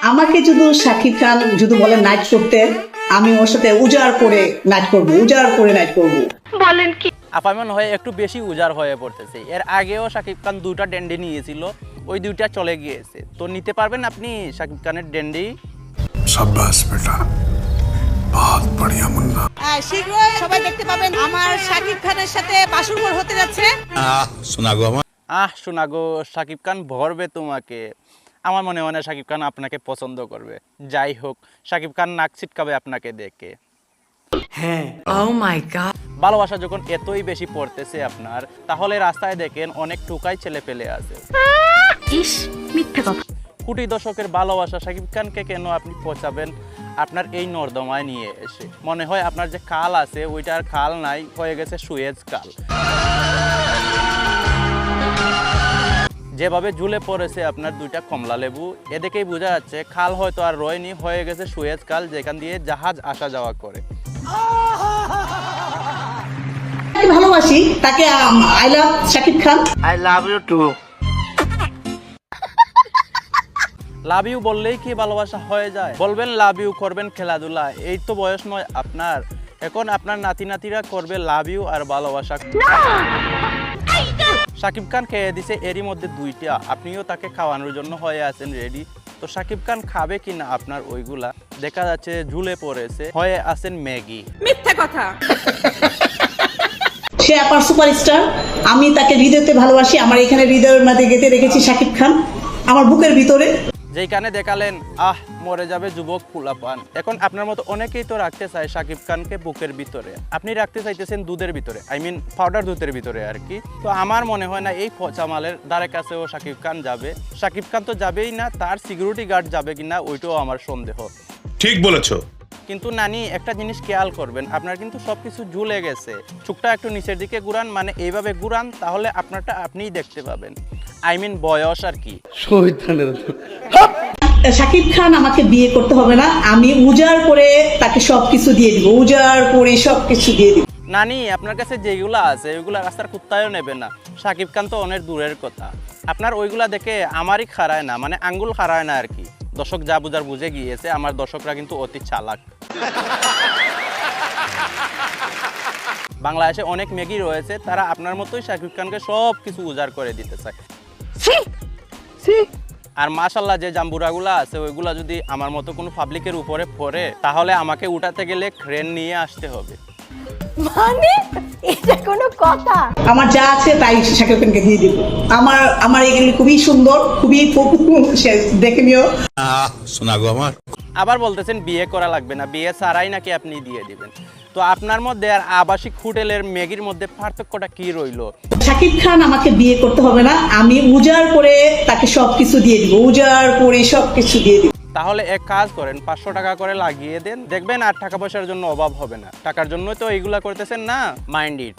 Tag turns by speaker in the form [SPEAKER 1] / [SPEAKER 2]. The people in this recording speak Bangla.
[SPEAKER 1] আমাকে যদি শাকিব খান যদি বলে নাইট করতে, আমি ওর সাথে উজাড় করে নাইট করবো, উজাড় করে নাইট করবো।
[SPEAKER 2] বলেন কি?
[SPEAKER 3] আপা মনে হয় একটু বেশি উজাড় হয়ে পড়তেছে। এর আগেও শাকিব খান দুইটা ড্যান্ডি নিয়েছিল, ওই দুইটা চলে গিয়েছে। তো নিতে পারবেন আপনি শাকিব খানের ড্যান্ডি?
[SPEAKER 4] शाबाश बेटा, बहुत बढ़िया मुन्ना।
[SPEAKER 5] শীঘ্রই সবাই দেখতে পাবেন আমার শাকিব খানের সাথে বাসুরঘর হতে যাচ্ছে।
[SPEAKER 4] सुना गो আমার
[SPEAKER 3] শোনা গো, শাকিব খান ভরবে তোমাকে। আমার মনে হয় না শাকিব খান আপনাকে পছন্দ করবে। যাই হোক, শাকিব খান নাক ছিটকাবে আপনাকে দেখে।
[SPEAKER 2] Oh my god.
[SPEAKER 3] ভালোবাসা যখন এতই বেশি পড়তেছে আপনার, তাহলে রাস্তায় দেখেন অনেক টোকাই ছেলে পেলে আছে।
[SPEAKER 2] ইস, মিথ্যা কথা।
[SPEAKER 3] কোটি দশকের ভালোবাসা শাকিব খানকে কেন আপনি পচাবেন আপনার এই নর্দমায় নিয়ে এসে? মনে হয় আপনার যে খাল আছে ওইটা আর খাল নাই, হয়ে গেছে সুয়েজ খাল। যেভাবে ঝুলে পড়েছে আপনার দুইটা কমলা লেবু, এদিকেই বোঝা যাচ্ছে খাল হয়তো আর রয়নি, হয়ে গেছে সুয়েজ খাল, যেখান দিয়ে জাহাজ আসা যাওয়া করে।
[SPEAKER 1] ভালোবাসি তাকে, I love Shakib Khan.
[SPEAKER 2] I love you too.
[SPEAKER 3] Love you বললেই কি ভালোবাসা হয়ে যায়? বলবেন লাভ ইউ, করবেন খেলাধুলা। এই তো বয়স নয় আপনার। এখন আপনার নাতি নাতিরা করবে লাভ ইউ আর ভালোবাসা। শাকিব খান খেয়ে দিছে এরই মধ্যে দুইটা, আপনিও তাকে খাওয়ানোর জন্য হয়ে আছেন রেডি। তো শাকিব খান খাবে কিনা আপনার ওইগুলা? দেখা যাচ্ছে ঝুলে পড়েছে, হয়ে আছেন ম্যাগি।
[SPEAKER 5] মিথ্যা কথা।
[SPEAKER 1] সে আপার সুপারস্টার, আমি তাকে হৃদয়তে ভালোবাসি। আমার এখানে হৃদয়ের মধ্যে গেঁথে রেখেছি শাকিব খান, আমার বুকের ভিতরে।
[SPEAKER 3] যেখানে দেখালেন মরে যাবে যুবক ফুলাপান। এখন আপনার মতো অনেকেই তো রাখতে চায় শাকিব খানকে বুকের ভিতরে, আপনি রাখতে চাইতেছেন দুধের ভিতরে, আই মিন পাউডার দুধের ভিতরে আর কি। তো আমার মনে হয় না এই পচা মালের দ্বারে কাছেও শাকিব খান যাবে। শাকিব খান তো যাবেই না, তার সিকিউরিটি গার্ড যাবে কিনা ওইটাও আমার সন্দেহ।
[SPEAKER 4] ঠিক বলেছো।
[SPEAKER 3] কিন্তু নানি, একটা জিনিস খেয়াল করবেন, আপনার কিন্তু সবকিছু ঝুলে গেছে। চুকটা একটু নিচের দিকে ঘুরান, মানে এইভাবে ঘুরান, তাহলে আপনারটা আপনিই দেখতে পাবেন। আই মিন বয়স আর কি।
[SPEAKER 1] শাকিব খান আমাকে বিয়ে করতে হবে না, আমি উজাড় করে তাকে সবকিছু দিয়ে দিব, উজাড় করে সবকিছু দিয়ে দিব।
[SPEAKER 3] নানি, আপনার কাছে যেগুলো আছে ওইগুলা রাস্তার কুত্তায়ও নেবে না। শাকিব খান তো অনেক দূরের কথা। আপনার ওইগুলা দেখে আমারই খারায় না, মানে আঙ্গুল খারায় না আর কি। দর্শক যা বুঝার বুঝে গিয়েছে, আমার দর্শকরা কিন্তু অতি চালাক। বাংলাদেশে অনেক মেগি রয়েছে, তারা আপনার মতোই শাকিব খানকে সব কিছু উজাড় করে দিতে চায়। আর মাশাল্লাহ যে জাম্বুরাগুলা আছে ওইগুলা যদি আমার মতো কোনো পাবলিকের উপরে পড়ে, তাহলে আমাকে উঠাতে গেলে ক্রেন নিয়ে আসতে হবে।
[SPEAKER 5] মানে এটা কোনো কথা?
[SPEAKER 1] আমার যা আছে তাই শাকিব খানকে দিয়ে দিব। আমার এগুলি খুবই সুন্দর, খুবই দেখে নিও।
[SPEAKER 4] सुना गो আমার
[SPEAKER 3] আবার বলতেছেন বিয়ে করা লাগবে না, বিয়ে ছাড়াই নাকি আপনি দিয়ে দিবেন। তো আপনার মধ্যে আর আবাসিক হোটেলের ম্যাগির মধ্যে পার্থক্যটা কি রইলো?
[SPEAKER 1] শাকিব খান আমাকে বিয়ে করতে হবে না, আমি উজাড় করে তাকে সবকিছু দিয়ে দিব, উজাড় করে সবকিছু দিয়ে দিব।
[SPEAKER 3] তাহলে এক কাজ করেন, 500 টাকা করে লাগিয়ে দেন, দেখবেন আর টাকা পয়সার জন্য অভাব হবে না। টাকার জন্যই তো এইগুলা করতেছেন না, মাইন্ড ইট।